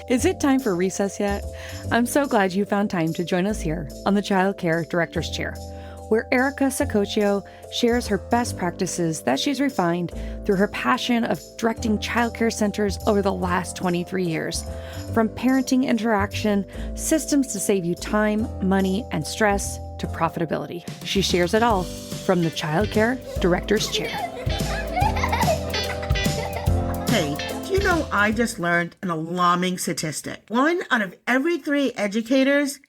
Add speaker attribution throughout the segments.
Speaker 1: Is it time for recess yet? I'm so glad you found time to join us here on the Child Care Director's Chair, where Erica Sacoccio shares her best practices that she's refined through her passion of directing childcare centers over the last 23 years. From parenting interaction, systems to save you time, money, and stress, to profitability. She shares it all from the Child Care Director's Chair.
Speaker 2: Hey, do you know I just learned an alarming statistic? 1 out of every 3 educators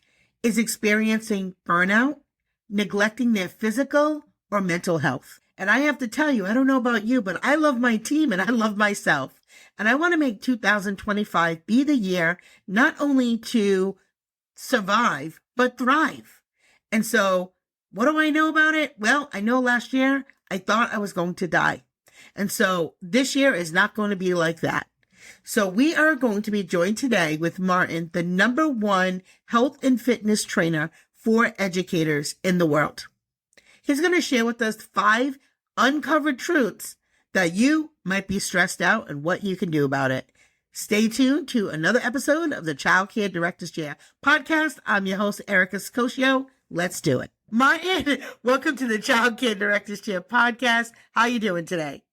Speaker 2: is experiencing burnout, neglecting their physical or mental health. And I have to tell you, I don't know about you, but I love my team and I love myself. And I want to make 2025 be the year not only to survive, but thrive. And so what do I know about it? Well, I know last year I thought I was going to die. And so this year is not going to be like that. So we are going to be joined today with Martin, the #1 health and fitness trainer for educators in the world. He's going to share with us 5 uncovered truths that you might be stressed out and what you can do about it. Stay tuned to another episode of the Child Care Director's Chair podcast. I'm your host, Erica Sacoccio. Let's do it. Martin, welcome to the Child Care Director's Chair podcast. How are you doing today?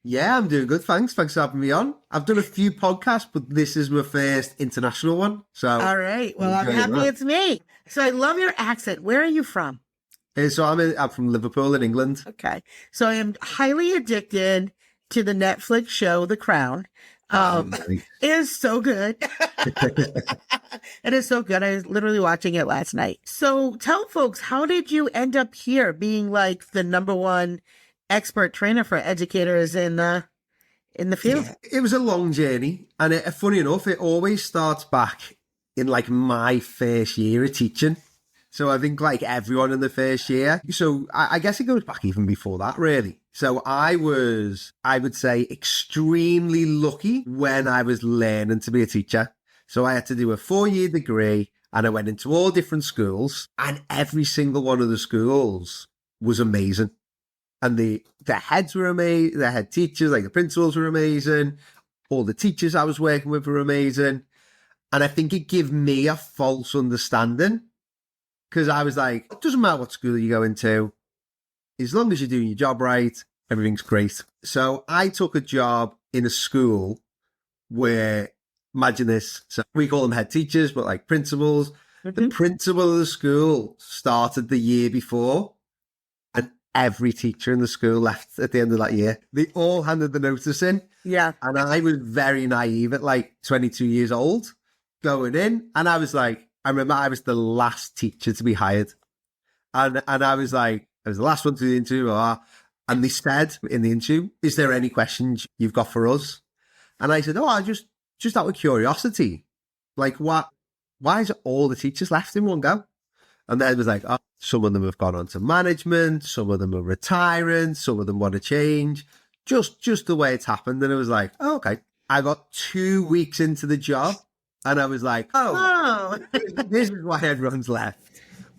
Speaker 3: Yeah, I'm doing good. Thanks for having me on. I've done a few podcasts, but this is my first international one. So,
Speaker 2: all right. Well, I'm happy it's me. So I love your accent. Where are you from?
Speaker 3: I'm from Liverpool in England.
Speaker 2: Okay. So I am highly addicted to the Netflix show, The Crown. It is so good. It is so good. I was literally watching it last night. So tell folks, how did you end up here being like the #1 expert trainer for educators in the field?
Speaker 3: Yeah, it was a long journey. And funny enough, it always starts back in like my first year of teaching. So I think like everyone in the first year. So I guess it goes back even before that, really. So I would say, extremely lucky when I was learning to be a teacher. So I had to do a 4-year degree and I went into all different schools, and every single one of the schools was amazing. And the heads were amazing, the head teachers, like the principals were amazing. All the teachers I was working with were amazing. And I think it gave me a false understanding, because I was like, it doesn't matter what school you go into, as long as you're doing your job right, everything's great. So I took a job in a school where, imagine this, so we call them head teachers, but like principals. Mm-hmm. The principal of the school started the year before, and every teacher in the school left at the end of that year. They all handed the notice in.
Speaker 2: Yeah.
Speaker 3: And I was very naive at like 22 years old going in. And I was like, I remember I was the last teacher to be hired. And I was like, I was the last one to the interview. And they said in the interview, is there any questions you've got for us? And I said, I just out of curiosity, like why is it all the teachers left in one go? And then it was like, some of them have gone on to management, some of them are retiring, some of them want to change, just the way it's happened. And it was like, okay. I got 2 weeks into the job and I was like, this is why everyone's left.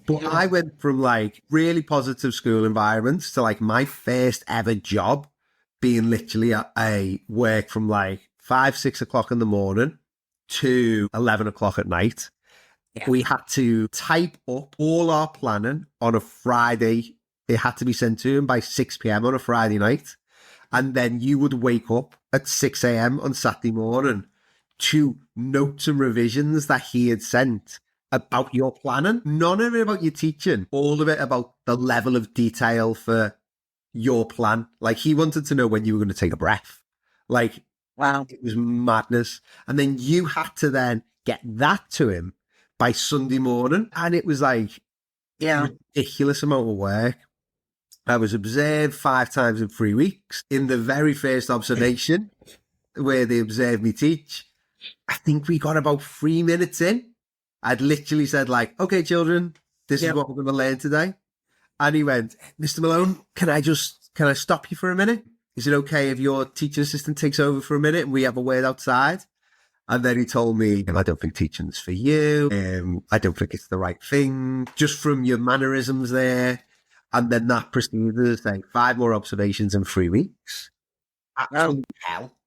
Speaker 3: But I went from like really positive school environments to like my first ever job being literally a work from like 5-6 o'clock in the morning to 11 o'clock at night. Yeah. We had to type up all our planning on a Friday. It had to be sent to him by 6 p.m. on a Friday night. And then you would wake up at 6 a.m. on Saturday morning to notes and revisions that he had sent about your planning. None of it about your teaching. All of it about the level of detail for your plan. Like, he wanted to know when you were going to take a breath. Like,
Speaker 2: wow,
Speaker 3: it was madness. And then you had to then get that to him by Sunday morning. And it was like, ridiculous amount of work. I was observed 5 times in 3 weeks. In the very first observation where they observed me teach, I think we got about 3 minutes in. I'd literally said like, okay, children, this is what we're going to learn today. And he went, Mr. Malone, can I stop you for a minute? Is it okay if your teaching assistant takes over for a minute and we have a word outside? And then he told me, I don't think teaching's for you. I don't think it's the right thing. Just from your mannerisms there. And then that proceeded to say 5 more observations in 3 weeks. Absolute hell.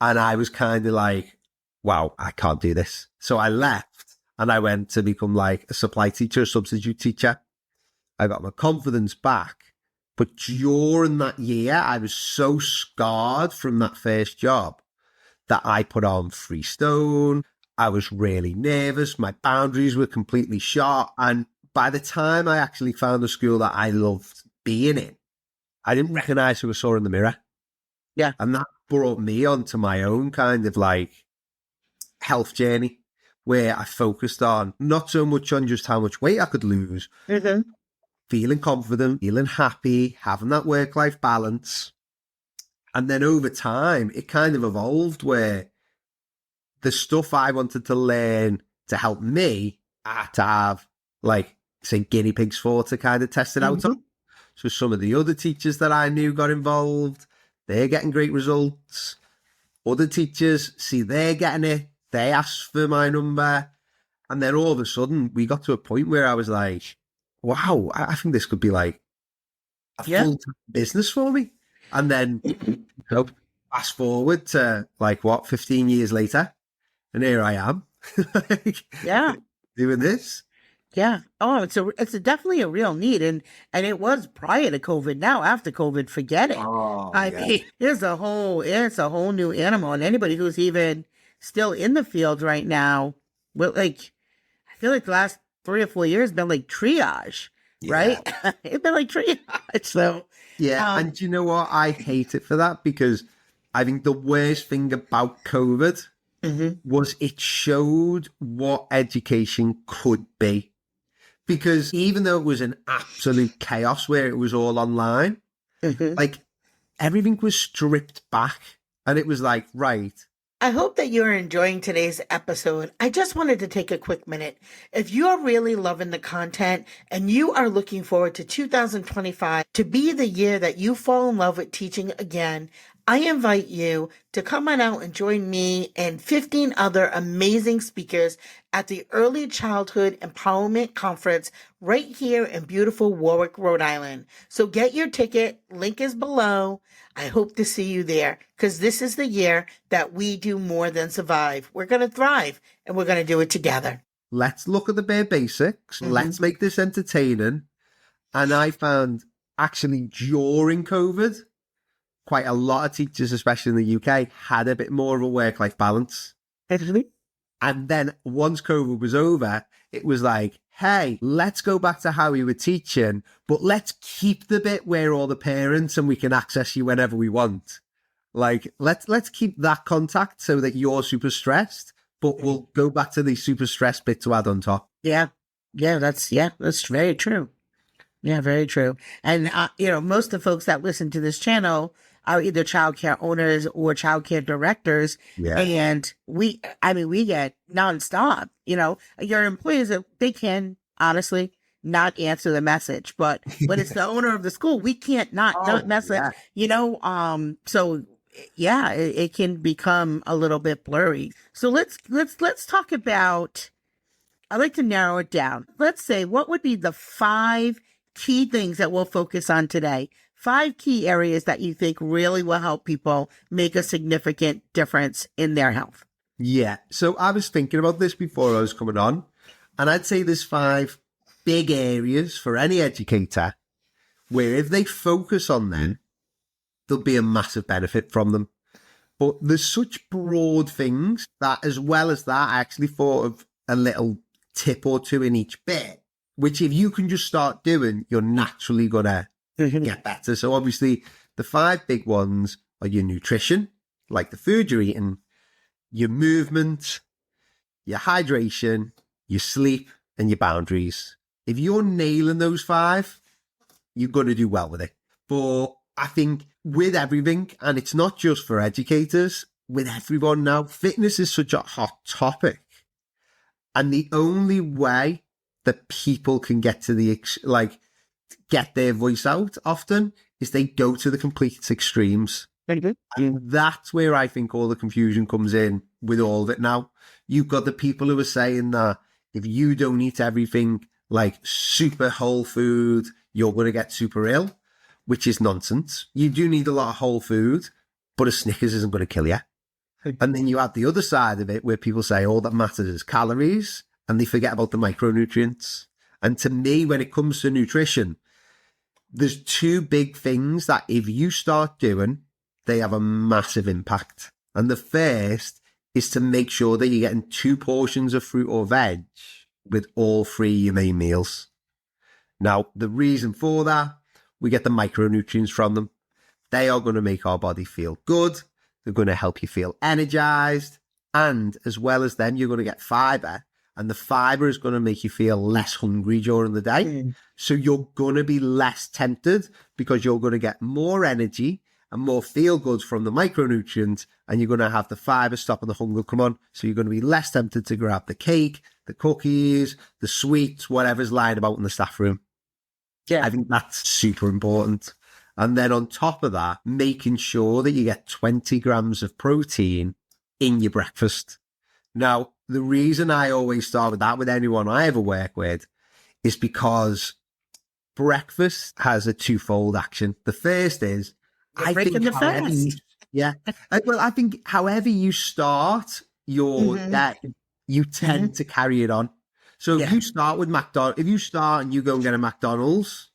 Speaker 3: And I was kind of like, wow, I can't do this. So I left and I went to become like a supply teacher, a substitute teacher. I got my confidence back. But during that year, I was so scarred from that first job that I put on Freestone. I was really nervous. My boundaries were completely shot. And by the time I actually found a school that I loved being in, I didn't recognize who I saw in the mirror.
Speaker 2: Yeah.
Speaker 3: And that brought me onto my own kind of like health journey where I focused on not so much on just how much weight I could lose, feeling confident, feeling happy, having that work-life balance. And then over time, it kind of evolved where the stuff I wanted to learn to help me, I had to have, like, say, guinea pigs for to kind of test it out on. So some of the other teachers that I knew got involved. They're getting great results. Other teachers see they're getting it. They ask for my number. And then all of a sudden, we got to a point where I was like, wow, I think this could be like a full-time business for me. And then so fast forward to like, 15 years later. And here I am. Doing this.
Speaker 2: Yeah. Oh, it's definitely a real need. And it was prior to COVID. Now, after COVID, forget it. I mean, it's a whole new animal. And anybody who's even still in the field right now, well, like, I feel like the last 3 or 4 years been like triage, right? It's been like triage. So,
Speaker 3: and you know what? I hate it for that because I think the worst thing about COVID was it showed what education could be. Because even though it was an absolute chaos where it was all online, like everything was stripped back and it was like, right.
Speaker 2: I hope that you're enjoying today's episode. I just wanted to take a quick minute. If you're really loving the content and you are looking forward to 2025 to be the year that you fall in love with teaching again, I invite you to come on out and join me and 15 other amazing speakers at the Early Childhood Empowerment Conference right here in beautiful Warwick, Rhode Island. So get your ticket. Link is below. I hope to see you there because this is the year that we do more than survive. We're going to thrive and we're going to do it together.
Speaker 3: Let's look at the bare basics. Let's make this entertaining. And I found actually during COVID, quite a lot of teachers, especially in the UK, had a bit more of a work-life balance. And then once COVID was over, it was like, hey, let's go back to how we were teaching, but let's keep the bit where all the parents and we can access you whenever we want. Like, let's keep that contact so that you're super stressed, but we'll go back to the super stressed bit to add on top.
Speaker 2: That's very true. Yeah, very true. And, most of the folks that listen to this channel are either childcare owners or childcare directors.
Speaker 3: Yeah.
Speaker 2: And we get nonstop, your employees, they can honestly not answer the message, but it's the owner of the school. We can't not message, so yeah, it can become a little bit blurry. So let's talk about, I'd like to narrow it down. Let's say, what would be the 5 key things that we'll focus on today? 5 key areas that you think really will help people make a significant difference in their health.
Speaker 3: Yeah. So I was thinking about this before I was coming on, and I'd say there's 5 big areas for any educator where if they focus on them, there'll be a massive benefit from them. But there's such broad things that, as well as that, I actually thought of a little tip or 2 in each bit, which if you can just start doing, you're naturally going to get better. So obviously the 5 big ones are your nutrition, like the food you're eating, your movement, your hydration, your sleep, and your boundaries. If you're nailing those 5, you're going to do well with it. But I think with everything, and it's not just for educators, with everyone now, fitness is such a hot topic. And the only way that people can get to get their voice out often is they go to the complete extremes.
Speaker 2: Very good.
Speaker 3: And that's where I think all the confusion comes in with all of it now. You've got the people who are saying that if you don't eat everything like super whole food, you're going to get super ill, which is nonsense. You do need a lot of whole food, but a Snickers isn't going to kill you. And then you have the other side of it where people say all that matters is calories and they forget about the micronutrients. And to me, when it comes to nutrition, there's two big things that if you start doing, they have a massive impact. And the first is to make sure that you're getting 2 portions of fruit or veg with all 3 of your main meals. Now, the reason for that, we get the micronutrients from them. They are going to make our body feel good. They're going to help you feel energized. And as well as them, you're going to get fiber. And the fiber is going to make you feel less hungry during the day. So you're going to be less tempted because you're going to get more energy and more feel good from the micronutrients. And you're going to have the fiber stopping the hunger come on. So you're going to be less tempted to grab the cake, the cookies, the sweets, whatever's lying about in the staff room.
Speaker 2: Yeah.
Speaker 3: I think that's super important. And then on top of that, making sure that you get 20 grams of protein in your breakfast. Now, the reason I always start with that with anyone I ever work with is because breakfast has a twofold action. The first is,
Speaker 2: You're breaking the fast.
Speaker 3: Well, I think however you start your day, you tend to carry it on. So if you start with McDonald's, if you start and you go and get a McDonald's,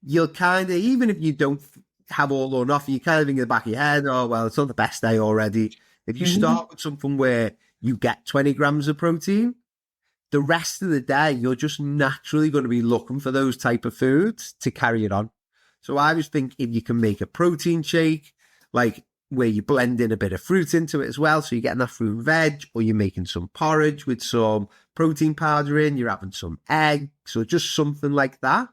Speaker 3: you'll kind of, even if you don't have all or nothing, you kind of think in the back of your head, oh, well, it's not the best day already. If you start with something where you get 20 grams of protein, the rest of the day, you're just naturally going to be looking for those type of foods to carry it on. So I always think if you can make a protein shake, like where you blend in a bit of fruit into it as well, so you're getting that fruit and veg, or you're making some porridge with some protein powder in, you're having some eggs, or just something like that,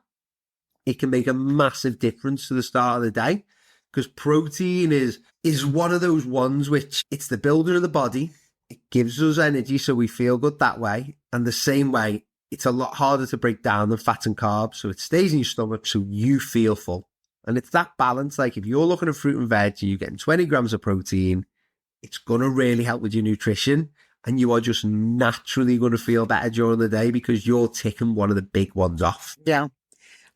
Speaker 3: it can make a massive difference to the start of the day, because protein is one of those ones which it's the builder of the body. It gives us energy, so we feel good that way. And the same way, it's a lot harder to break down than fat and carbs. So it stays in your stomach, so you feel full. And it's that balance. Like if you're looking at fruit and veg and you're getting 20 grams of protein, it's going to really help with your nutrition. And you are just naturally going to feel better during the day because you're ticking one of the big ones off.
Speaker 2: Yeah.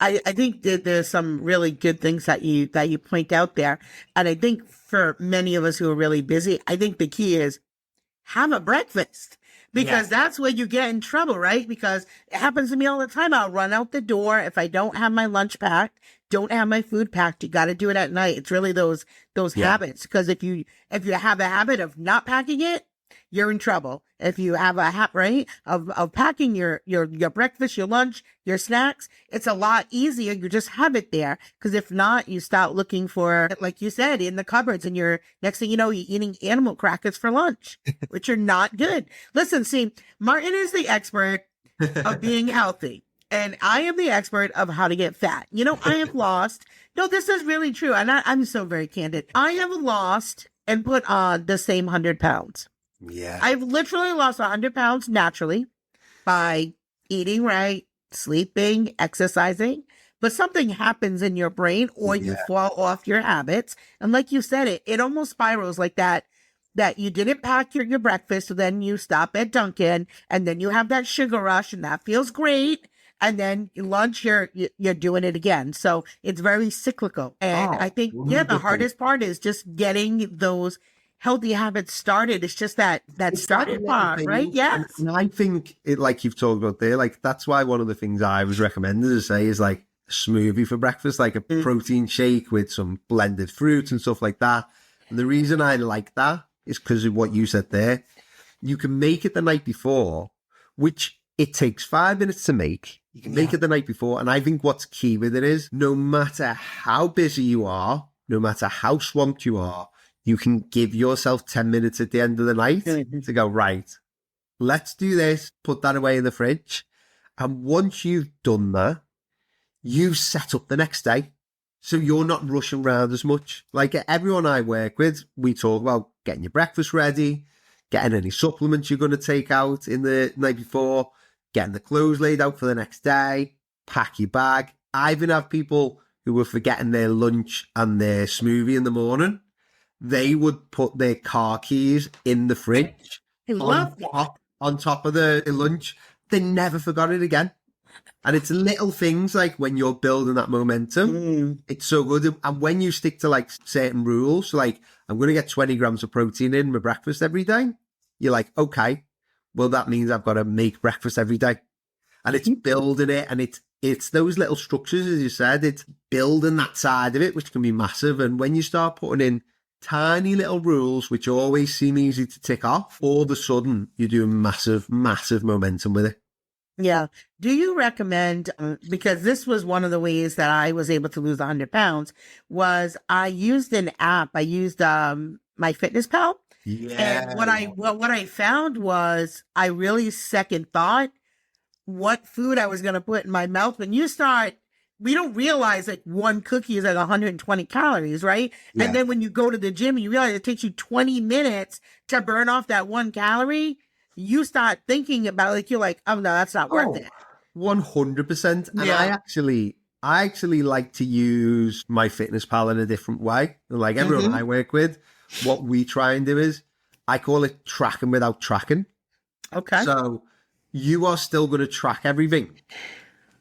Speaker 2: I think that there's some really good things that you point out there. And I think for many of us who are really busy, I think the key is have a breakfast, because that's where you get in trouble, right? Because it happens to me all the time. I'll run out the door if I don't have my lunch packed, don't have my food packed. You got to do it at night. It's really those habits. Because if you have a habit of not packing it, you're in trouble. If you have a habit, right, of packing your breakfast, your lunch, your snacks, it's a lot easier. You just have it there. Because if not, you start looking for, like you said, in the cupboards, and you're, next thing you know, you're eating animal crackers for lunch, which are not good. Listen, see, Martin is the expert of being healthy, and I am the expert of how to get fat. You know, I have lost, no, this is really true. And I'm so very candid. I have lost and put on the same 100 pounds.
Speaker 3: Yeah.
Speaker 2: I've literally lost 100 pounds naturally by eating right, sleeping, exercising. But something happens in your brain, or you fall off your habits. And like you said, it almost spirals like that you didn't pack your breakfast. So then you stop at Dunkin', and then you have that sugar rush, and that feels great. And then lunch, you're doing it again. So it's very cyclical. And I think, the hardest part is just getting those healthy habits started. It's just that started part, right? Yes.
Speaker 3: And I think it, like you've talked about there, like that's why one of the things I was recommended to say is like a smoothie for breakfast, like a protein shake with some blended fruits and stuff like that. And the reason I like that is because of what you said there. You can make it the night before, which it takes 5 minutes to make. You can make it the night before. And I think what's key with it is no matter how busy you are, no matter how swamped you are, you can give yourself 10 minutes at the end of the night to go, right, let's do this, put that away in the fridge. And once you've done that, you've set up the next day. So you're not rushing around as much. Like everyone I work with, we talk about getting your breakfast ready, getting any supplements you're going to take out in the night before, getting the clothes laid out for the next day, pack your bag. I even have people who were forgetting their lunch and their smoothie in the morning. They would put their car keys in the fridge on top of the lunch. They never forgot it again. And it's little things like when you're building that momentum, it's so good. And when you stick to like certain rules, so like I'm going to get 20 grams of protein in my breakfast every day. You're like, okay, well, that means I've got to make breakfast every day. And it's building it, and it's those little structures, as you said, it's building that side of it, which can be massive. And when you start putting in tiny little rules, which always seem easy to tick off, all of a sudden you're doing massive, massive momentum with it.
Speaker 2: Yeah. Do you recommend, because this was one of the ways that I was able to lose 100 pounds, was I used an app. I used my Fitness Pal.
Speaker 3: Yeah.
Speaker 2: And what I found was I really second thought what food I was going to put in my mouth. When you start, we don't realize like one cookie is like 120 calories, right?
Speaker 3: Yeah.
Speaker 2: And then when you go to the gym, you realize it takes you 20 minutes to burn off that 1 calorie. You start thinking about like, you're like, oh no, that's not worth it.
Speaker 3: 100%. And
Speaker 2: Yeah.
Speaker 3: I actually like to use my Fitness Pal in a different way. Like everyone I work with, what we try and do is I call it tracking without tracking.
Speaker 2: Okay.
Speaker 3: So you are still going to track everything,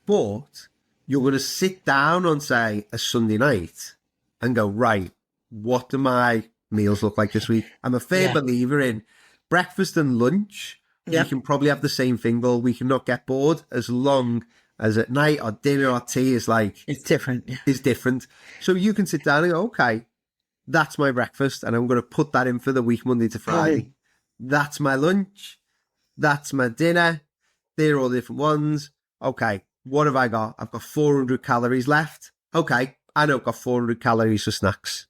Speaker 3: but you're going to sit down on, say, a Sunday night and go, right, what do my meals look like this week? I'm a fair believer in breakfast and lunch.
Speaker 2: Yep.
Speaker 3: You can probably have the same thing all week and not get bored, as long as at night or dinner or tea is like...
Speaker 2: It's different. Yeah.
Speaker 3: Is different. So you can sit down and go, okay, that's my breakfast, and I'm going to put that in for the week, Monday to Friday.
Speaker 2: Right.
Speaker 3: That's my lunch. That's my dinner. They're all different ones. Okay, what have I got? I've got 400 calories left. Okay, I know I've got 400 calories for snacks.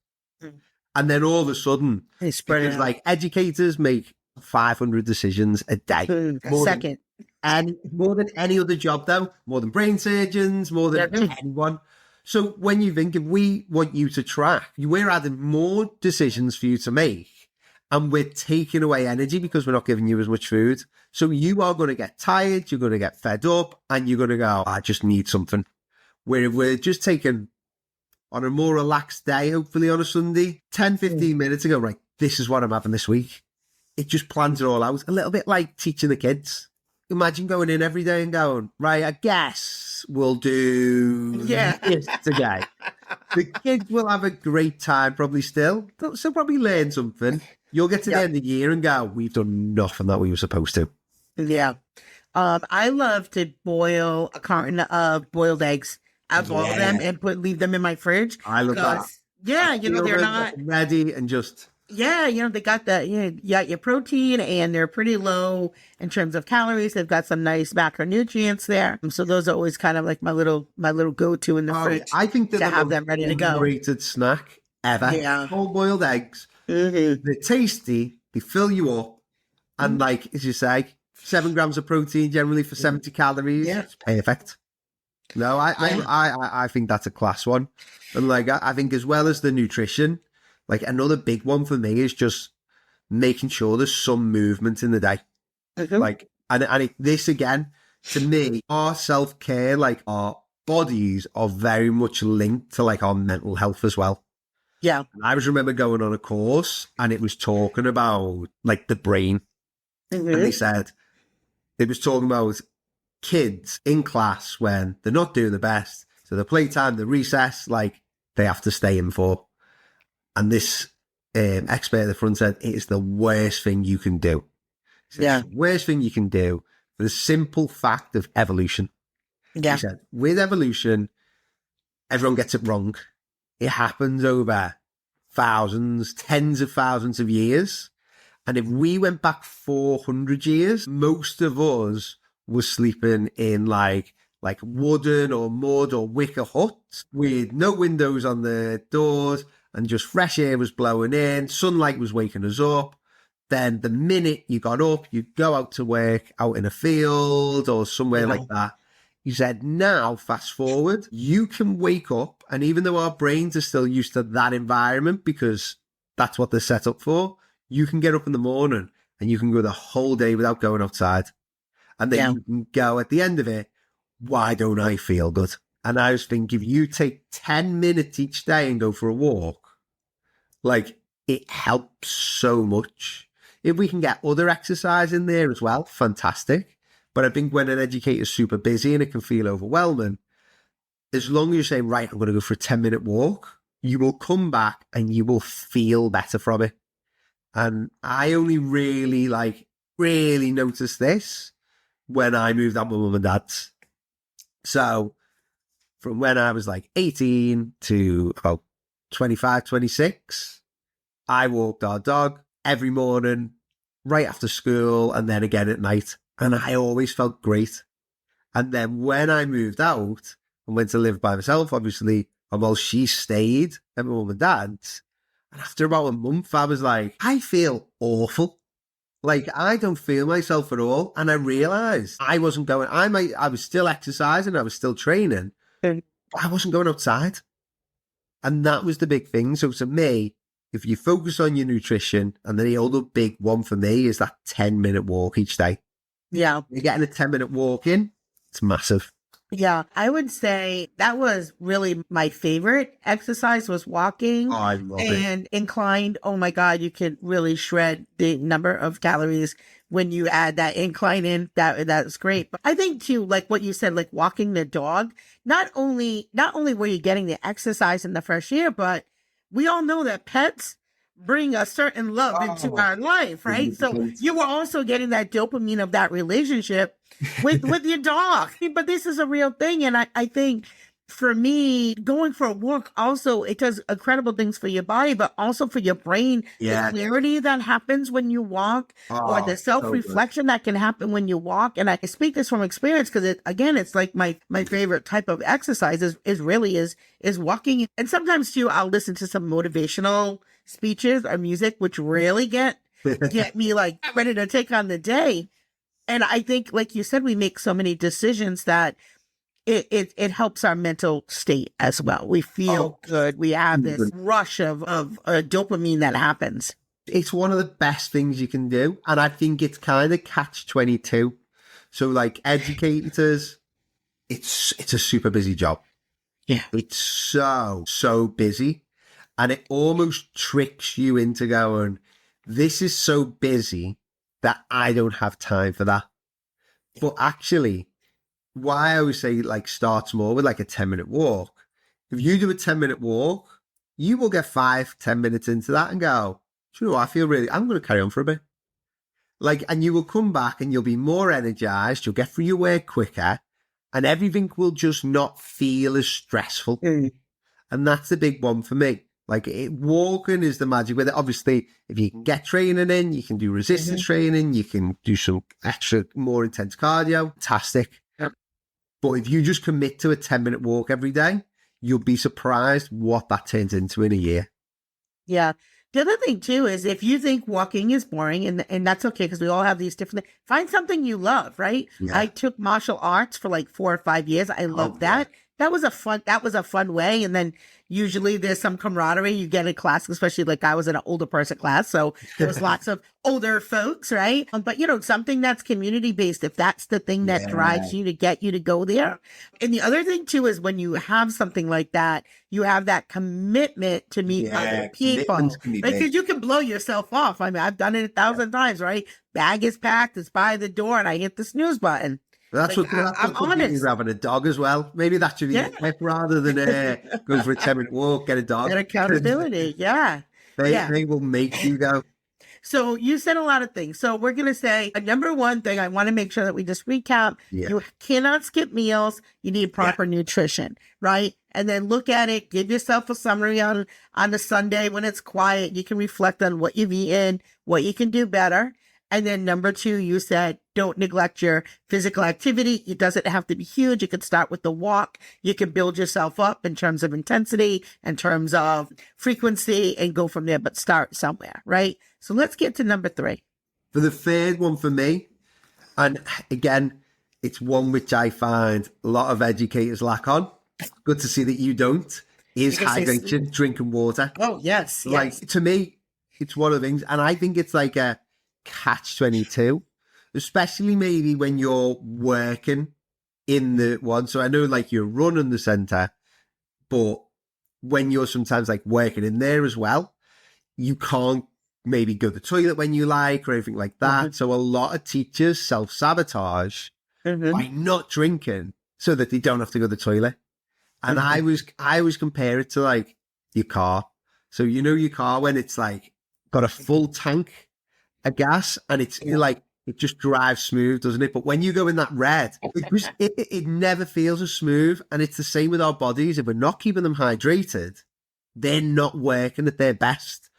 Speaker 3: And then all of a sudden,
Speaker 2: They spread it
Speaker 3: because
Speaker 2: out.
Speaker 3: like educators make 500 decisions a day.
Speaker 2: A second.
Speaker 3: And more than any other job, though, more than brain surgeons, more than anyone. So when you think, if we want you to track, we're adding more decisions for you to make, and we're taking away energy because we're not giving you as much food. So you are going to get tired, you're going to get fed up, and you're going to go, I just need something. Where if we're just taking, on a more relaxed day, hopefully on a Sunday, 10, 15 minutes ago, right, this is what I'm having this week. It just plans it all out. A little bit like teaching the kids. Imagine going in every day and going, right, I guess we'll do this today. The kids will have a great time probably still. They'll probably learn something. You'll get to the end of the year and go, we've done nothing that we were supposed to.
Speaker 2: Yeah. I love to boil a carton of boiled eggs. I boil them and leave them in my fridge.
Speaker 3: I love that.
Speaker 2: Yeah, they're not
Speaker 3: ready and just...
Speaker 2: Yeah, they got you got your protein, and they're pretty low in terms of calories. They've got some nice macronutrients there. So those are always kind of like my little go-to in the fridge.
Speaker 3: I think
Speaker 2: to have them ready to go.
Speaker 3: Underrated snack ever.
Speaker 2: Yeah.
Speaker 3: Whole boiled eggs.
Speaker 2: Mm-hmm.
Speaker 3: They're tasty. They fill you up. And like, as you say, 7 grams of protein generally for 70 calories.
Speaker 2: Yeah.
Speaker 3: It's perfect. No, I think that's a class one. And like, I think as well as the nutrition, like another big one for me is just making sure there's some movement in the day.
Speaker 2: Mm-hmm.
Speaker 3: Like, this again, to me, our self-care, like our bodies are very much linked to like our mental health as well.
Speaker 2: Yeah.
Speaker 3: And I remember going on a course and it was talking about like the brain.
Speaker 2: Mm-hmm.
Speaker 3: And they said, it was talking about kids in class when they're not doing the best. So the playtime, the recess, like they have to stay in for. And this expert at the front said, it is the worst thing you can do. It's the worst thing you can do for the simple fact of evolution.
Speaker 2: Yeah.
Speaker 3: He said, with evolution, everyone gets it wrong. It happens over thousands, tens of thousands of years. And if we went back 400 years, most of us were sleeping in like wooden or mud or wicker huts with no windows on the doors, and just fresh air was blowing in, sunlight was waking us up. Then the minute you got up, you'd go out to work, out in a field or somewhere like that. He said, now, fast forward, you can wake up, and even though our brains are still used to that environment because that's what they're set up for, you can get up in the morning and you can go the whole day without going outside. And then you can go at the end of it, why don't I feel good? And I was thinking, if you take 10 minutes each day and go for a walk, like, it helps so much. If we can get other exercise in there as well, fantastic. But I think when an educator's super busy and it can feel overwhelming, as long as you say, right, I'm going to go for a 10-minute walk, you will come back and you will feel better from it. And I only really noticed this when I moved out with mum and dad's. So from when I was like 18 to about 25, 26, I walked our dog every morning, right after school, and then again at night. And I always felt great. And then when I moved out and went to live by myself, obviously, and while she stayed at my mum and dad's, and after about a month, I was like, I feel awful. Like, I don't feel myself at all. And I realized I wasn't going, I was still exercising, I was still training, but I wasn't going outside. And that was the big thing. So to me, if you focus on your nutrition, and then the other big one for me is that 10-minute walk each day.
Speaker 2: Yeah.
Speaker 3: You're getting a 10-minute walk in, it's massive.
Speaker 2: Yeah, I would say that was really my favorite exercise was walking.
Speaker 3: Oh, I love it.
Speaker 2: And inclined. Oh my God, you can really shred the number of calories when you add that incline in. That's great. But I think too, like what you said, like walking the dog, not only were you getting the exercise in the first year, but we all know that pets bring a certain love into our life, right? So you were also getting that dopamine of that relationship with your dog. But this is a real thing. And I think for me, going for a walk also, it does incredible things for your body, but also for your brain.
Speaker 3: Yeah.
Speaker 2: The clarity that happens when you walk, or the self-reflection that can happen when you walk. And I speak this from experience because it's like my favorite type of exercise is walking. And sometimes too, I'll listen to some motivational speeches or music, which really get me like ready to take on the day. And I think, like you said, we make so many decisions that it helps our mental state as well. We feel good. We have this rush of dopamine that happens.
Speaker 3: It's one of the best things you can do. And I think it's kind of catch-22. So like educators, it's a super busy job.
Speaker 2: Yeah.
Speaker 3: It's so busy. And it almost tricks you into going, this is so busy that I don't have time for that. But actually, why I always say like start small with like a 10-minute walk. If you do a 10-minute walk, you will get 5-10 minutes into that and go, do you know what? I'm going to carry on for a bit. Like, and you will come back and you'll be more energized. You'll get through your work quicker and everything will just not feel as stressful. And that's the big one for me. Like walking is the magic with it. Obviously, if you can get training in, you can do resistance training, you can do some extra, more intense cardio. Fantastic. Yep. But if you just commit to a 10-minute walk every day, you'll be surprised what that turns into in a year.
Speaker 2: Yeah. The other thing too is if you think walking is boring, and that's okay because we all have these different things, find something you love, right? Yeah. I took martial arts for like 4 or 5 years. I love that. Yeah. That was a fun way. And then usually there's some camaraderie you get in class, especially like I was in an older person class. So there was lots of older folks, right? But something that's community based, if that's the thing that drives you to get you to go there. And the other thing too is when you have something like that, you have that commitment to meet other people. Because you can blow yourself off. I mean, I've done it 1,000 times, right? Bag is packed, it's by the door, and I hit the snooze button.
Speaker 3: That's like, what honest. Having a dog as well. Maybe that should be rather than going for a 10-minute walk, get a dog.
Speaker 2: Get accountability,
Speaker 3: They will make you go.
Speaker 2: So you said a lot of things. So we're going to say number one thing, I want to make sure that we just recap. Yeah. You cannot skip meals. You need proper nutrition, right? And then look at it. Give yourself a summary on a Sunday when it's quiet. You can reflect on what you've eaten, what you can do better. And then number 2, you said, don't neglect your physical activity. It doesn't have to be huge. You can start with the walk. You can build yourself up in terms of intensity, in terms of frequency, and go from there, but start somewhere, right? So let's get to number 3.
Speaker 3: For the third one for me, and again, it's one which I find a lot of educators lack on. Good to see that you don't, is hydration, drinking water.
Speaker 2: Oh, yes.
Speaker 3: Like, to me, it's one of the things, and I think it's like a catch-22, especially maybe when you're working in the one. So I know like you're running the center, but when you're sometimes like working in there as well, you can't maybe go to the toilet when you like or anything like that. So a lot of teachers self-sabotage by not drinking so that they don't have to go to the toilet. And I was compare it to like your car. So you know your car when it's like got a full tank of gas and it's like it just drives smooth, doesn't it? But when you go in that red, it never feels as smooth. And it's the same with our bodies. If we're not keeping them hydrated, they're not working at their best.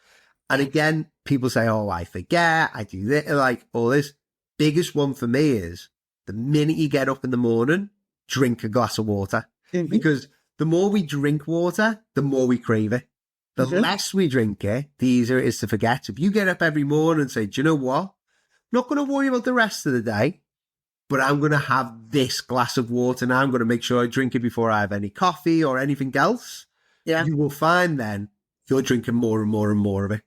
Speaker 3: And again, people say, oh, I forget, I do this, like all this. Biggest one for me is the minute you get up in the morning, drink a glass of water. Because the more we drink water, the more we crave it. The less we drink it, the easier it is to forget. If you get up every morning and say, do you know what? I'm not going to worry about the rest of the day, but I'm going to have this glass of water now. I'm going to make sure I drink it before I have any coffee or anything else.
Speaker 2: Yeah.
Speaker 3: You will find then you're drinking more and more and more of it.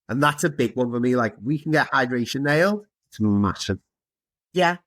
Speaker 3: And that's a big one for me. Like, we can get hydration nailed. It's massive.
Speaker 2: Yeah.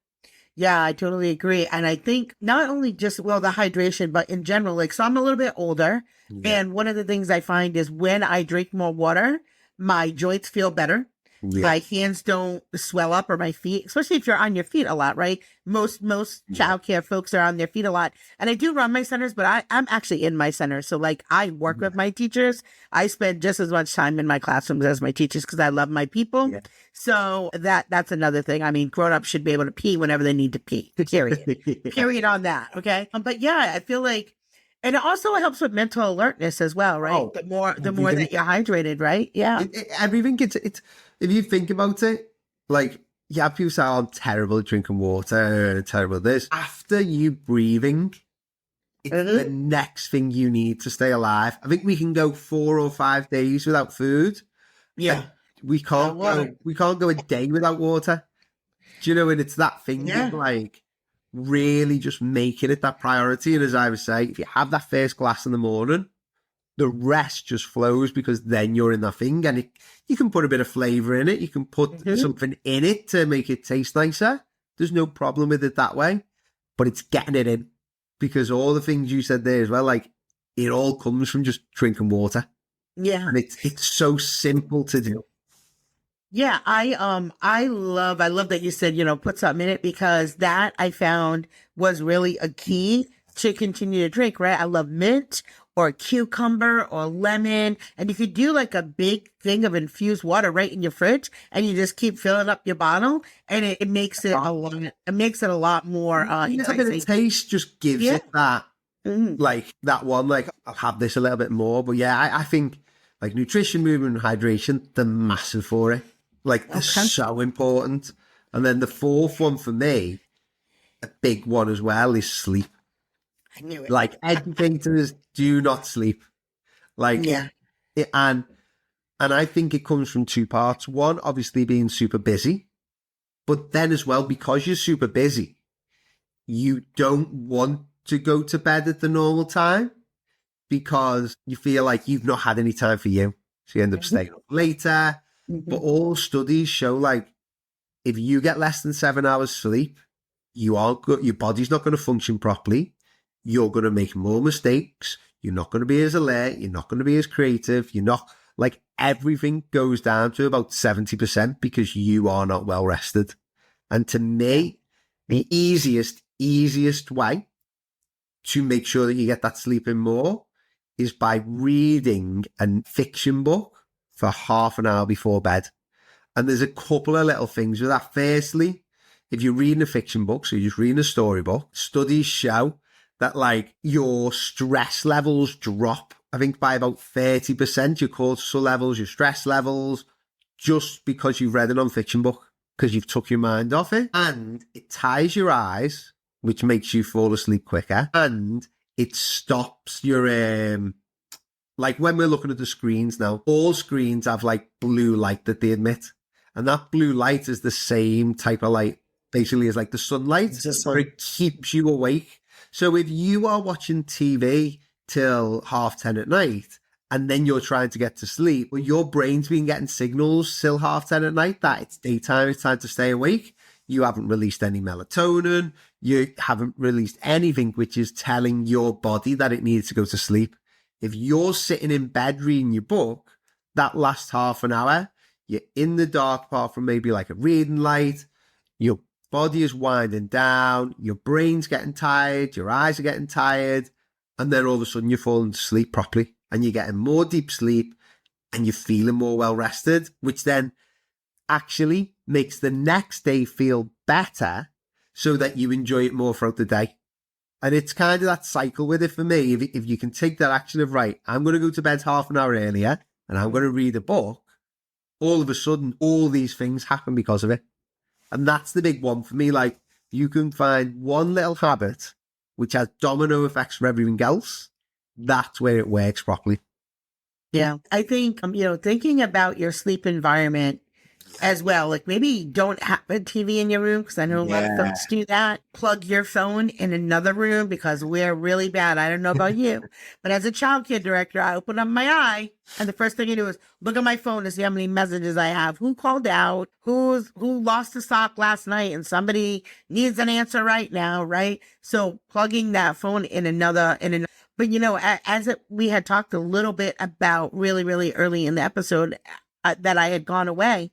Speaker 2: Yeah, I totally agree. And I think not only just, well, the hydration, but in general, like, so I'm a little bit older.
Speaker 3: Yeah.
Speaker 2: And one of the things I find is when I drink more water, my joints feel better.
Speaker 3: Yeah.
Speaker 2: My hands don't swell up, or my feet, especially if you're on your feet a lot, right? Most childcare folks are on their feet a lot. And I do run my centers, but I'm actually in my center. So like, I work with my teachers. I spend just as much time in my classrooms as my teachers because I love my people. Yeah. So that's another thing. I mean, grown-ups should be able to pee whenever they need to pee. Period. Period on that. Okay. But yeah, I feel like, and it also helps with mental alertness as well, right?
Speaker 3: Oh,
Speaker 2: the more that you're hydrated, right? Yeah.
Speaker 3: Everything it's if you think about it, like, you have people say, oh, I'm terrible at drinking water, terrible at this. After you breathing, it's the next thing you need to stay alive. I think we can go 4 or 5 days without food.
Speaker 2: Yeah.
Speaker 3: We can't go a day without water. Do you know, and it's that thing of like really just making it that priority. And as I was saying, if you have that first glass in the morning, the rest just flows because then you're in that thing, and you can put a bit of flavour in it. You can put something in it to make it taste nicer. There's no problem with it that way, but it's getting it in, because all the things you said there as well, like, it all comes from just drinking water.
Speaker 2: Yeah.
Speaker 3: And it's so simple to do.
Speaker 2: Yeah, I love that you said, put something in it, because that I found was really a key to continue to drink, right? I love mint or cucumber or lemon. And if you do like a big thing of infused water right in your fridge and you just keep filling up your bottle, and it makes it a lot more
Speaker 3: the taste just gives it that like that one, like, I'll have this a little bit more. But yeah, I think like nutrition, movement, and hydration, they're massive for it. Like, they're so important. And then the fourth one for me, a big one as well, is sleep.
Speaker 2: I knew it.
Speaker 3: Like, educators do not sleep. Like, and I think it comes from 2 parts. One, obviously being super busy, but then as well, because you're super busy, you don't want to go to bed at the normal time because you feel like you've not had any time for you. So you end up staying up later. But all studies show, like, if you get less than 7 hours sleep, your body's not going to function properly. You're going to make more mistakes. You're not going to be as alert. You're not going to be as creative. You're not, like, everything goes down to about 70% because you are not well rested. And to me, the easiest way to make sure that you get that sleep in more is by reading a fiction book for half an hour before bed. And there's a couple of little things with that. Firstly, if you're reading a fiction book, so you're just reading a storybook, studies show that, like, your stress levels drop, I think, by about 30%, your cortisol levels, your stress levels, just because you've read a non-fiction book, because you've took your mind off it. And it ties your eyes, which makes you fall asleep quicker. And it stops your, like, when we're looking at the screens now, all screens have, like, blue light that they emit. And that blue light is the same type of light, basically, as like the sunlight, but it keeps you awake. So if you are watching TV till 10:30 at night, and then you're trying to get to sleep, well, your brain's been getting signals till 10:30 at night that it's daytime, it's time to stay awake. You haven't released any melatonin. You haven't released anything which is telling your body that it needs to go to sleep. If you're sitting in bed reading your book, that last half an hour, you're in the dark apart from maybe like a reading light, your body is winding down, your brain's getting tired, your eyes are getting tired, and then all of a sudden you're falling to sleep properly. and you're getting more deep sleep and you're feeling more well rested, which then actually makes the next day feel better so that you enjoy it more throughout the day. And it's kind of that cycle with it for me. If you can take that action of, right, I'm going to go to bed half an hour earlier and I'm going to read a book, all of a sudden, all these things happen because of it. And that's the big one for me. Like, you can find one little habit which has domino effects for everything else. That's where it works properly.
Speaker 2: Yeah. I think, thinking about your sleep environment as well, like maybe don't have a TV in your room, because I know a lot of folks do that. Plug your phone in another room, because we're really bad. I don't know about you, but as a child care director, I open up my eye and the first thing I do is look at my phone to see how many messages I have, who called out, who lost a sock last night, and somebody needs an answer right now, right? So plugging that phone in another. But we had talked a little bit about really, really early in the episode that I had gone away.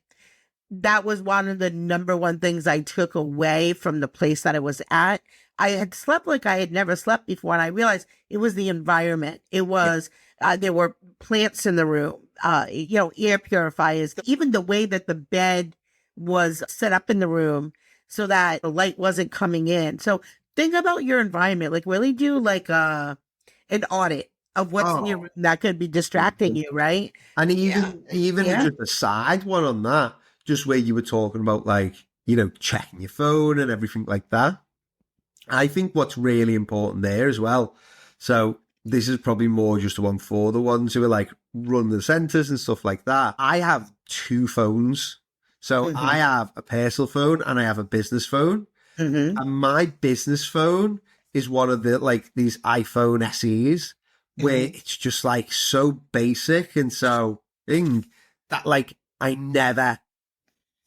Speaker 2: That was one of the number one things I took away from the place that I was at. I had slept like I had never slept before, and I realized it was the environment. It was, there were plants in the room, air purifiers, even the way that the bed was set up in the room so that the light wasn't coming in. So think about your environment, like really do like an audit of what's in your room that could be distracting you, right?
Speaker 3: And even just a side one on that, just where you were talking about, like, checking your phone and everything like that. I think what's really important there as well. So this is probably more just one for the ones who are like run the centers and stuff like that. I have two phones. So I have a personal phone and I have a business phone. And my business phone is one of the, like, these iPhone SEs where it's just like so basic and so that, like, I never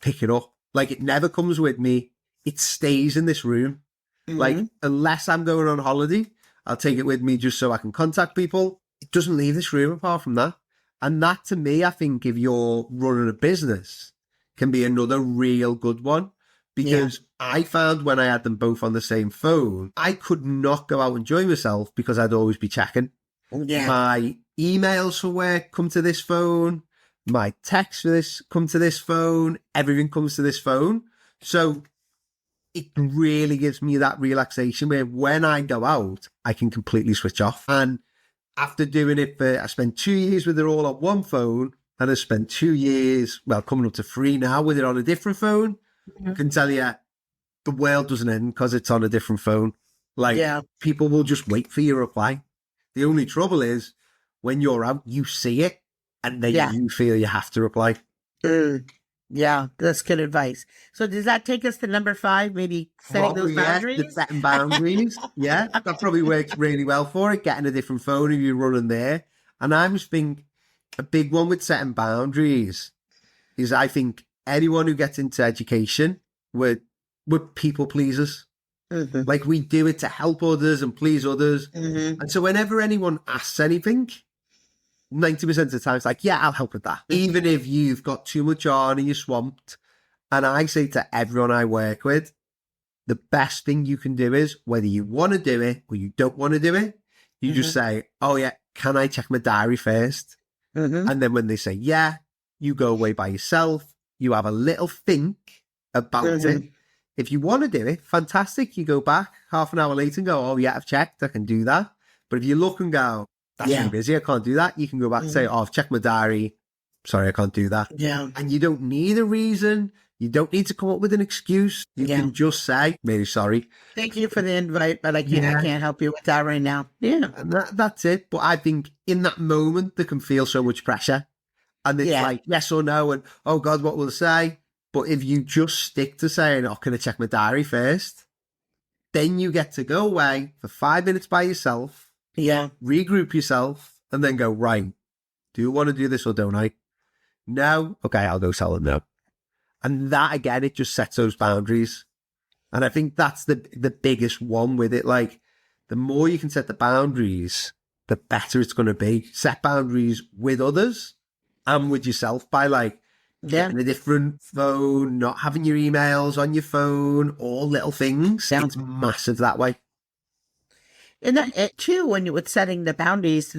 Speaker 3: pick it up. Like, it never comes with me. It stays in this room. Like, unless I'm going on holiday, I'll take it with me just so I can contact people. It doesn't leave this room apart from that. And that, to me, I think if you're running a business, can be another real good one. Because I found when I had them both on the same phone, I could not go out and enjoy myself because I'd always be checking. My emails for work come to this phone. My texts for this come to this phone. Everything comes to this phone. So it really gives me that relaxation where when I go out, I can completely switch off. And after doing it I spent 2 years with it all on one phone, and I spent 2 years, coming up to 3 now with it on a different phone. I can tell you, the world doesn't end because it's on a different phone. Like, people will just wait for your reply. The only trouble is when you're out, you see it, and then you feel you have to reply.
Speaker 2: Yeah, that's good advice. So does that take us to number 5, maybe setting those boundaries?
Speaker 3: Setting boundaries. That probably works really well for it, getting a different phone if you're running there. And I just think a big one with setting boundaries is, I think anyone who gets into education, we're people pleasers. Like, we do it to help others and please others. And so whenever anyone asks anything, 90% of the time it's like, yeah, I'll help with that. Even if you've got too much on and you're swamped. And I say to everyone I work with, the best thing you can do is, whether you want to do it or you don't want to do it, you just say, oh yeah, can I check my diary first? And then when they say, yeah, you go away by yourself. You have a little think about it. If you want to do it, fantastic. You go back half an hour later and go, oh yeah, I've checked, I can do that. But if you look and go, that's really busy, I can't do that, you can go back and say, oh, I've checked my diary, sorry, I can't do that. And you don't need a reason. You don't need to come up with an excuse. You can just say, really sorry.
Speaker 2: Thank you for the invite, but I can't help you with that right now.
Speaker 3: And that's it. But I think in that moment, there can feel so much pressure. And it's like, yes or no, and oh God, what will they say? But if you just stick to saying, oh, can I check my diary first? Then you get to go away for 5 minutes by yourself. Regroup yourself, and then go, right, do you want to do this or don't I? No? Okay, I'll go tell them no. And that, again, it just sets those boundaries. And I think that's the biggest one with it. Like, the more you can set the boundaries, the better it's going to be. Set boundaries with others and with yourself by, like, getting a different phone, not having your emails on your phone, all little things. It's massive that way.
Speaker 2: And that too, when you with setting the boundaries,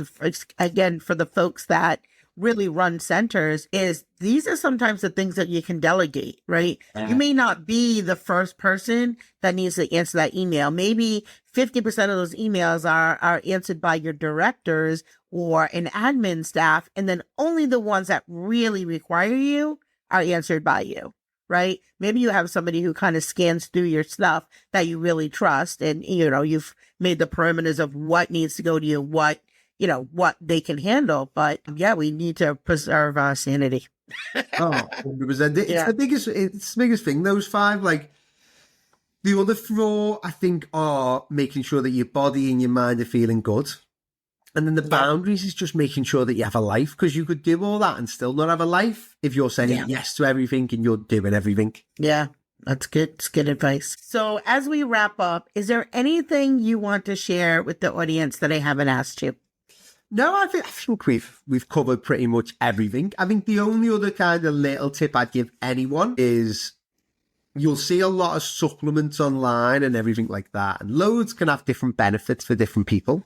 Speaker 2: again, for the folks that really run centers, is these are sometimes the things that you can delegate, right? You may not be the first person that needs to answer that email. Maybe 50% of those emails are answered by your directors or an admin staff, and then only the ones that really require you are answered by you. Right? Maybe you have somebody who kind of scans through your stuff that you really trust, and you've made the perimeters of what needs to go to you, what they can handle. But yeah, we need to preserve our sanity.
Speaker 3: Oh, 100%. It's the biggest thing, those five. Like, the other four, I think, are making sure that your body and your mind are feeling good. And then the boundaries is just making sure that you have a life, because you could do all that and still not have a life if you're saying yes to everything and you're doing everything. Yeah,
Speaker 2: that's good. It's good advice. So as we wrap up, is there anything you want to share with the audience that I haven't asked you?
Speaker 3: No, I think we've covered pretty much everything. I think the only other kind of little tip I'd give anyone is, you'll see a lot of supplements online and everything like that, and loads can have different benefits for different people.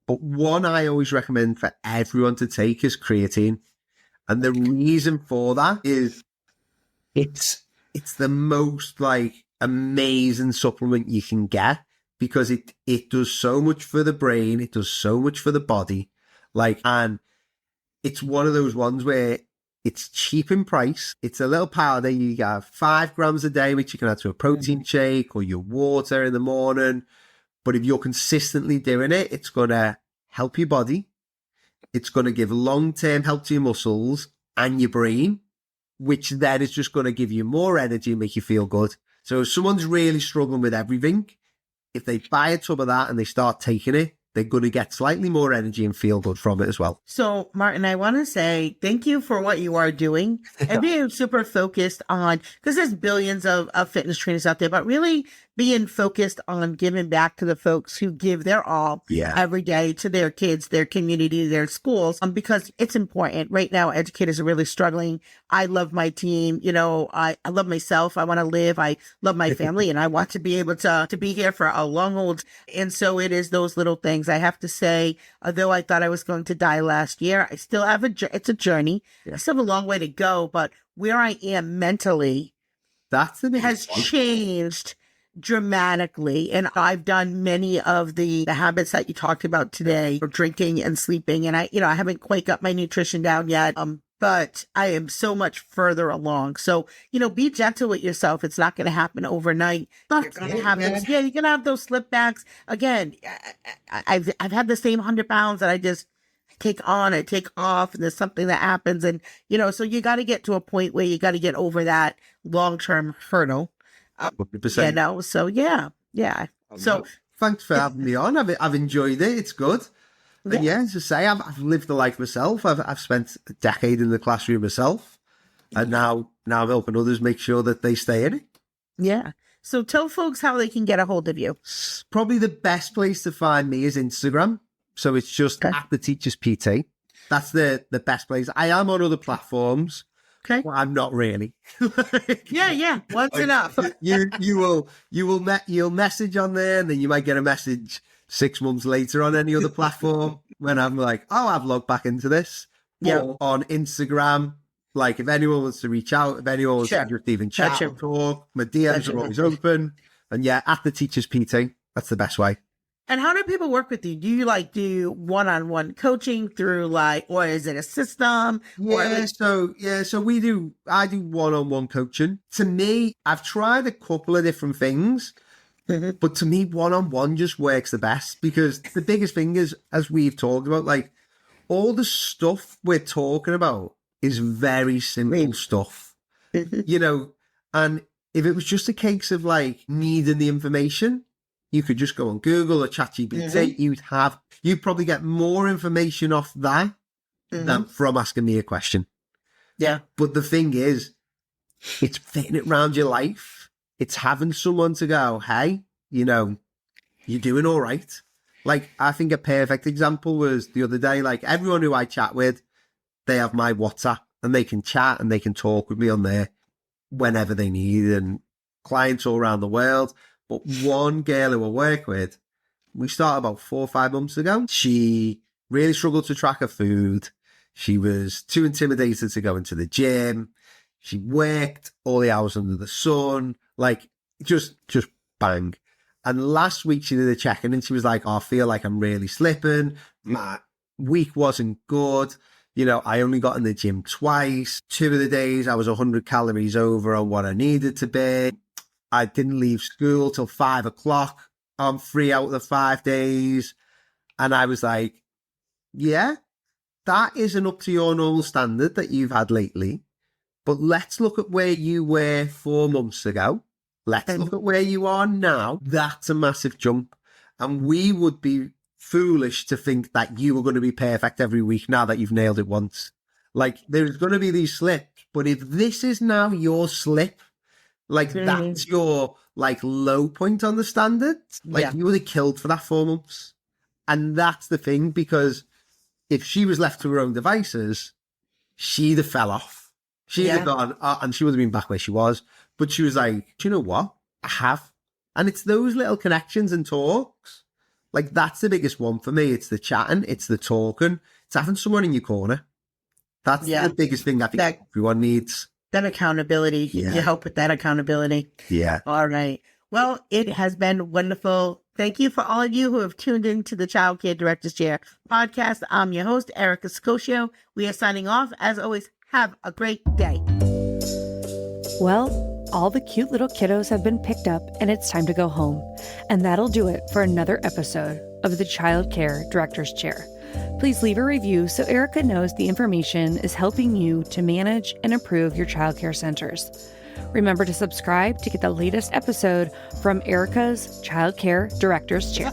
Speaker 3: But one I always recommend for everyone to take is creatine. And the reason for that is it's the most amazing supplement you can get, because it does so much for the brain. It does so much for the body. And it's one of those ones where it's cheap in price. It's a little powder. You have 5 grams a day, which you can add to a protein shake or your water in the morning. But if you're consistently doing it, it's going to help your body. It's going to give long-term help to your muscles and your brain, which then is just going to give you more energy and make you feel good. So if someone's really struggling with everything, if they buy a tub of that and they start taking it, they're going to get slightly more energy and feel good from it as well.
Speaker 2: So, Martin, I want to say thank you for what you are doing and being super focused on, because there's billions of fitness trainers out there, but really being focused on giving back to the folks who give their all every day to their kids, their community, their schools, because it's important. Right now, educators are really struggling. I love my team. I love myself. I want to live. I love my family, and I want to be able to be here for a long old. And so it is those little things. I have to say, although I thought I was going to die last year, I still have it's a journey. I still have a long way to go, but where I am mentally has changed dramatically. And I've done many of the habits that you talked about today, for drinking and sleeping. And I haven't quite got my nutrition down yet. But I am so much further along. So, be gentle with yourself. It's not going to happen overnight. You're going to have those, you're going to have those slip backs. Again, I've had the same 100 pounds that I just take on, I take off, and there's something that happens. And, so you got to get to a point where you got to get over that long-term hurdle.
Speaker 3: 100%.
Speaker 2: So yeah. So
Speaker 3: thanks for having me on. I've enjoyed it. It's good. And as I say, I've lived the life myself. I've spent a decade in the classroom myself, and now I'm helping others make sure that they stay in it.
Speaker 2: Yeah. So tell folks how they can get a hold of you.
Speaker 3: Probably the best place to find me is Instagram. So it's just at the Teachers PT. That's the best place. I am on other platforms.
Speaker 2: Okay.
Speaker 3: Well, I'm not really.
Speaker 2: Yeah. Once enough.
Speaker 3: You'll message on there, and then you might get a message 6 months later on any other platform when I'm like, oh, I've logged back into this. Or on Instagram, if anyone wants to reach out, if anyone wants to just even chat or talk, my DMs are always open. And at the Teachers PT, that's the best way.
Speaker 2: And how do people work with you? Do you do one-on-one coaching through or is it a system?
Speaker 3: So I do one-on-one coaching. To me, I've tried a couple of different things, but to me, one-on-one just works the best, because the biggest thing is, as we've talked about, all the stuff we're talking about is very simple stuff, and if it was just a case of needing the information, you could just go on Google or ChatGPT. You'd probably get more information off that than from asking me a question.
Speaker 2: Yeah.
Speaker 3: But the thing is, it's fitting it around your life. It's having someone to go, hey, you're doing all right. I think a perfect example was the other day, everyone who I chat with, they have my WhatsApp, and they can chat and they can talk with me on there whenever they need, and clients all around the world. But one girl who I work with, We started about 4 or 5 months ago. She really struggled to track her food. She was too intimidated to go into the gym. She worked all the hours under the sun, like just bang. And last week she did a check-in and she was like, oh, I feel like I'm really slipping. My week wasn't good. You know, I only got in the gym twice. 2 of the days I was 100 calories over on what I needed to be. I didn't leave school till 5 o'clock on 3 out of the 5 days. And I was like, yeah, that isn't up to your normal standard that you've had lately. But let's look at where you were 4 months ago. Let's look at where you are now. That's a massive jump. And we would be foolish to think that you are going to be perfect every week now that you've nailed it once. Like, there's going to be these slips. But if this is now your slip, like, that's your, like, low point on the standard, like, you would have killed for that 4 months. And that's the thing, because if she was left to her own devices, she'd have fell off. She'd have gone, and she would have been back where she was. But she was like, do you know what? I have. And it's those little connections and talks. Like, that's the biggest one for me. It's the chatting. It's the talking. It's having someone in your corner. That's the biggest thing I think everyone needs.
Speaker 2: That accountability. You help with that accountability.
Speaker 3: Yeah.
Speaker 2: All right. Well, it has been wonderful. Thank you for all of you who have tuned into the Child Care Director's Chair podcast. I'm your host, Erica Scoccio. We are signing off. As always, have a great day.
Speaker 1: Well, all the cute little kiddos have been picked up and it's time to go home. And that'll do it for another episode of the Child Care Director's Chair. Please leave a review so Erica knows the information is helping you to manage and improve your child care centers. Remember to subscribe to get the latest episode from Erica's Child Care Director's Chair.